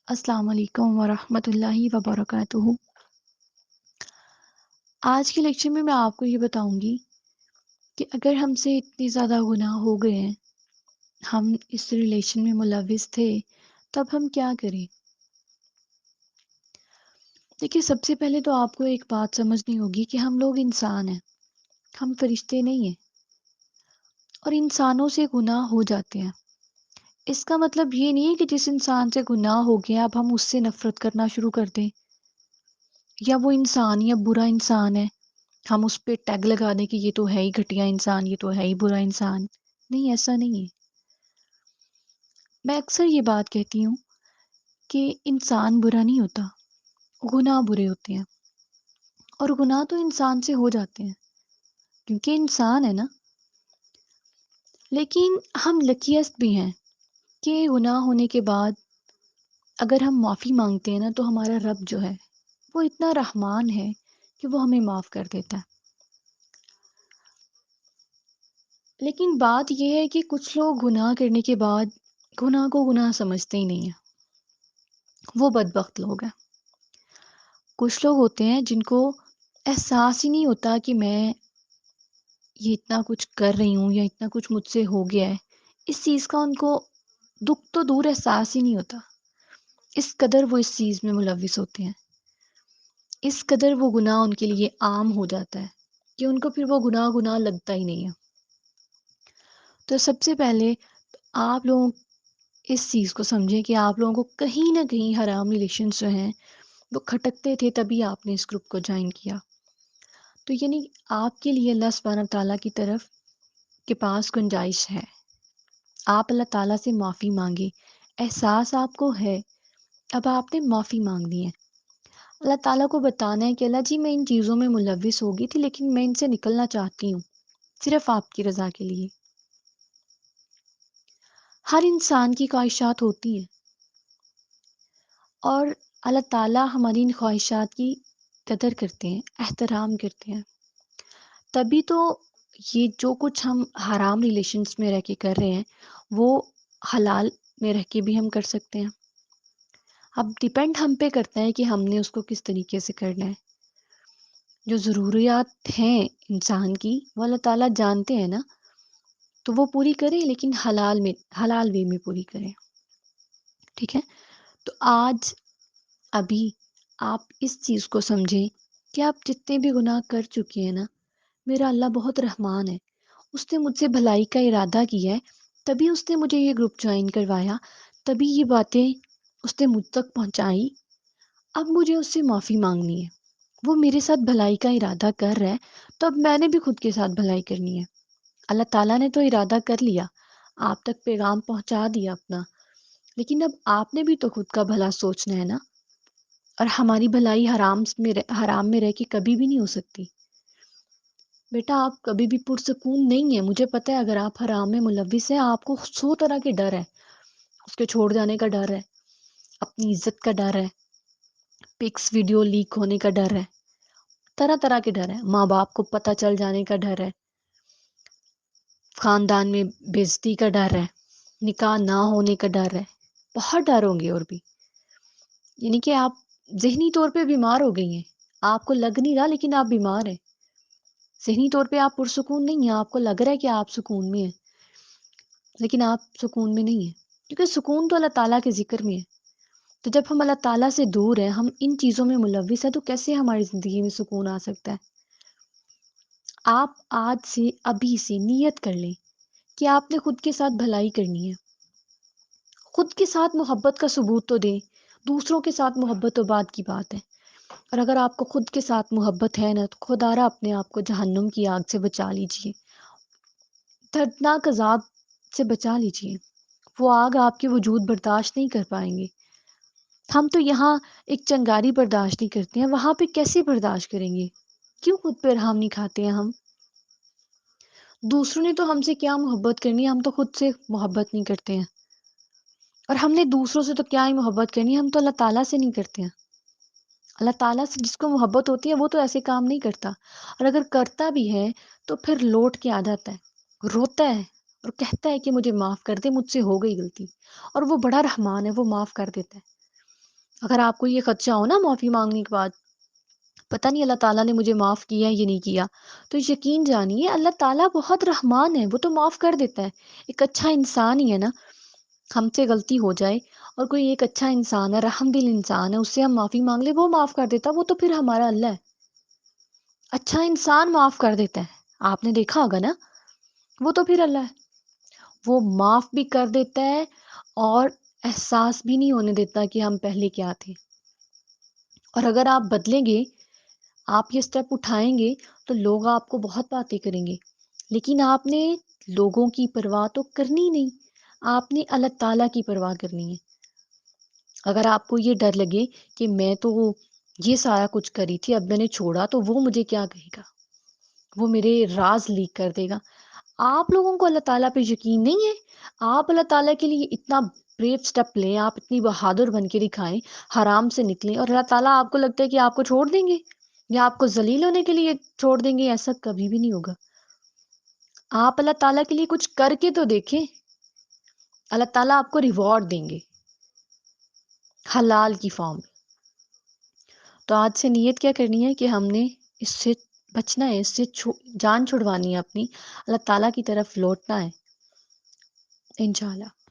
السلام علیکم ورحمۃ اللہ وبرکاتہ۔ آج کے لیکچر میں آپ کو یہ بتاؤں گی کہ اگر ہم سے اتنے زیادہ گناہ ہو گئے ہیں، ہم اس ریلیشن میں ملوث تھے، تب ہم کیا کریں؟ دیکھیے، سب سے پہلے تو آپ کو ایک بات سمجھنی ہوگی کہ ہم لوگ انسان ہیں، ہم فرشتے نہیں ہیں، اور انسانوں سے گناہ ہو جاتے ہیں۔ اس کا مطلب یہ نہیں ہے کہ جس انسان سے گناہ ہو گیا اب ہم اس سے نفرت کرنا شروع کر دیں، یا وہ انسان یا برا انسان ہے، ہم اس پہ ٹیگ لگا دیں کہ یہ تو ہے ہی گھٹیا انسان، یہ تو ہے ہی برا انسان۔ نہیں، ایسا نہیں ہے۔ میں اکثر یہ بات کہتی ہوں کہ انسان برا نہیں ہوتا، گناہ برے ہوتے ہیں، اور گناہ تو انسان سے ہو جاتے ہیں کیونکہ انسان ہے نا۔ لیکن ہم لکیست بھی ہیں کہ گناہ ہونے کے بعد اگر ہم معافی مانگتے ہیں نا تو ہمارا رب جو ہے وہ اتنا رحمان ہے کہ وہ ہمیں معاف کر دیتا ہے۔ لیکن بات یہ ہے کہ کچھ لوگ گناہ کرنے کے بعد گناہ کو گناہ سمجھتے ہی نہیں ہیں، وہ بدبخت لوگ ہیں۔ کچھ لوگ ہوتے ہیں جن کو احساس ہی نہیں ہوتا کہ میں یہ اتنا کچھ کر رہی ہوں یا اتنا کچھ مجھ سے ہو گیا ہے، اس چیز کا ان کو دکھ تو دور احساس ہی نہیں ہوتا، اس قدر وہ اس چیز میں ملوث ہوتے ہیں، اس قدر وہ گناہ ان کے لیے عام ہو جاتا ہے کہ ان کو پھر وہ گناہ گناہ لگتا ہی نہیں ہے۔ تو سب سے پہلے آپ لوگ اس چیز کو سمجھیں کہ آپ لوگوں کو کہیں نہ کہیں حرام ریلیشنز جو ہیں وہ کھٹکتے تھے، تبھی آپ نے اس گروپ کو جوائن کیا۔ تو یعنی آپ کے لیے اللہ سبحانہ تعالیٰ کی طرف کے پاس گنجائش ہے، آپ اللہ تعالیٰ سے معافی مانگے، احساس آپ کو ہے، اب آپ نے معافی مانگنی ہے، اللہ تعالیٰ کو بتانا ہے کہ اللہ جی میں ان چیزوں میں ملوث ہو گئی تھی لیکن میں ان سے نکلنا چاہتی ہوں، صرف آپ کی رضا کے لیے۔ ہر انسان کی خواہشات ہوتی ہیں اور اللہ تعالیٰ ہماری ان خواہشات کی قدر کرتے ہیں، احترام کرتے ہیں، تبھی تو یہ جو کچھ ہم حرام ریلیشنز میں رہ کے کر رہے ہیں وہ حلال میں رہ کے بھی ہم کر سکتے ہیں۔ اب ڈیپینڈ ہم پہ کرتا ہے کہ ہم نے اس کو کس طریقے سے کرنا ہے۔ جو ضروریات ہیں انسان کی وہ اللہ تعالیٰ جانتے ہیں نا، تو وہ پوری کریں لیکن حلال وے میں پوری کریں، ٹھیک ہے؟ تو آج ابھی آپ اس چیز کو سمجھیں کہ آپ جتنے بھی گناہ کر چکے ہیں نا، میرا اللہ بہت رحمان ہے، اس نے مجھ سے بھلائی کا ارادہ کیا ہے، تبھی اس نے مجھے یہ گروپ جوائن کروایا، تبھی یہ باتیں اس نے مجھ تک پہنچائی۔ اب مجھے اس سے معافی مانگنی ہے، وہ میرے ساتھ بھلائی کا ارادہ کر رہا ہے تو اب میں نے بھی خود کے ساتھ بھلائی کرنی ہے۔ اللہ تعالیٰ نے تو ارادہ کر لیا، آپ تک پیغام پہنچا دیا اپنا، لیکن اب آپ نے بھی تو خود کا بھلا سوچنا ہے نا، اور ہماری بھلائی حرام میں رہ کے کبھی بھی نہیں ہو سکتی۔ بیٹا آپ کبھی بھی پرسکون نہیں ہے، مجھے پتہ ہے اگر آپ حرام میں ملوث ہیں آپ کو 100 طرح کے ڈر ہے، اس کے چھوڑ جانے کا ڈر ہے، اپنی عزت کا ڈر ہے، پکس ویڈیو لیک ہونے کا ڈر ہے، طرح طرح کے ڈر ہے، ماں باپ کو پتہ چل جانے کا ڈر ہے، خاندان میں بے عزتی کا ڈر ہے، نکاح نہ ہونے کا ڈر ہے، بہت ڈر ہوں گے اور بھی۔ یعنی کہ آپ ذہنی طور پہ بیمار ہو گئی ہیں، آپ کو لگ نہیں رہا لیکن آپ بیمار ہیں، ذہنی طور پہ آپ پرسکون نہیں ہیں، آپ کو لگ رہا ہے کہ آپ سکون میں ہیں لیکن آپ سکون میں نہیں ہیں، کیونکہ سکون تو اللہ تعالیٰ کے ذکر میں ہے۔ تو جب ہم اللہ تعالیٰ سے دور ہیں، ہم ان چیزوں میں ملوث ہیں، تو کیسے ہماری زندگی میں سکون آ سکتا ہے؟ آپ آج سے ابھی سے نیت کر لیں کہ آپ نے خود کے ساتھ بھلائی کرنی ہے، خود کے ساتھ محبت کا ثبوت تو دیں، دوسروں کے ساتھ محبت تو بعد کی بات ہے، اور اگر آپ کو خود کے ساتھ محبت ہے نا تو خدارا اپنے آپ کو جہنم کی آگ سے بچا لیجئے، دردناک عذاب سے بچا لیجئے، وہ آگ آپ کے وجود برداشت نہیں کر پائیں گے۔ ہم تو یہاں ایک چنگاری برداشت نہیں کرتے ہیں، وہاں پہ کیسے برداشت کریں گے؟ کیوں خود پہ رحم نہیں کھاتے ہیں ہم؟ دوسروں نے تو ہم سے کیا محبت کرنی ہے، ہم تو خود سے محبت نہیں کرتے ہیں، اور ہم نے دوسروں سے تو کیا ہی محبت کرنی ہے، ہم تو اللہ تعالیٰ سے نہیں کرتے ہیں۔ اللہ تعالیٰ سے جس کو محبت ہوتی ہے وہ تو ایسے کام نہیں کرتا، اور اگر کرتا بھی ہے تو پھر لوٹ کے آ جاتا ہے، روتا ہے اور کہتا ہے کہ مجھے معاف کر دے، مجھ سے ہو گئی غلطی، اور وہ بڑا رحمان ہے، وہ معاف کر دیتا ہے۔ اگر آپ کو یہ خدشہ ہو نا معافی مانگنے کے بعد، پتہ نہیں اللہ تعالیٰ نے مجھے معاف کیا ہے یا نہیں کیا، تو یقین جانیے اللہ تعالیٰ بہت رحمان ہے، وہ تو معاف کر دیتا ہے۔ ایک اچھا انسان ہی ہے نا، ہم سے غلطی ہو جائے اور کوئی ایک اچھا انسان ہے، رحم دل انسان ہے، اس سے ہم معافی مانگ لے، وہ معاف کر دیتا، وہ تو پھر ہمارا اللہ ہے۔ اچھا انسان معاف کر دیتا ہے، آپ نے دیکھا ہوگا نا، وہ تو پھر اللہ ہے۔ وہ معاف بھی کر دیتا ہے اور احساس بھی نہیں ہونے دیتا کہ ہم پہلے کیا تھے۔ اور اگر آپ بدلیں گے، آپ یہ سٹیپ اٹھائیں گے تو لوگ آپ کو بہت باتیں کریں گے، لیکن آپ نے لوگوں کی پرواہ تو کرنی نہیں، آپ نے اللہ تعالیٰ کی پرواہ کرنی ہے۔ اگر آپ کو یہ ڈر لگے کہ میں تو یہ سارا کچھ کری تھی، اب میں نے چھوڑا تو وہ مجھے کیا کہے گا، وہ میرے راز لیک کر دے گا، آپ لوگوں کو اللہ تعالیٰ پہ یقین نہیں ہے؟ آپ اللہ تعالیٰ کے لیے اتنا بریو سٹیپ لیں، آپ اتنی بہادر بن کے دکھائیں، حرام سے نکلیں، اور اللہ تعالیٰ آپ کو لگتا ہے کہ آپ کو چھوڑ دیں گے یا آپ کو ذلیل ہونے کے لیے چھوڑ دیں گے؟ ایسا کبھی بھی نہیں ہوگا۔ آپ اللہ تعالیٰ کے لیے کچھ کر کے تو دیکھیں، اللہ تعالیٰ آپ کو ریوارڈ دیں گے حلال کی فارم میں۔ تو آج سے نیت کیا کرنی ہے کہ ہم نے اس سے بچنا ہے، اس سے جان چھڑوانی ہے اپنی، اللہ تعالیٰ کی طرف لوٹنا ہے انشاءاللہ۔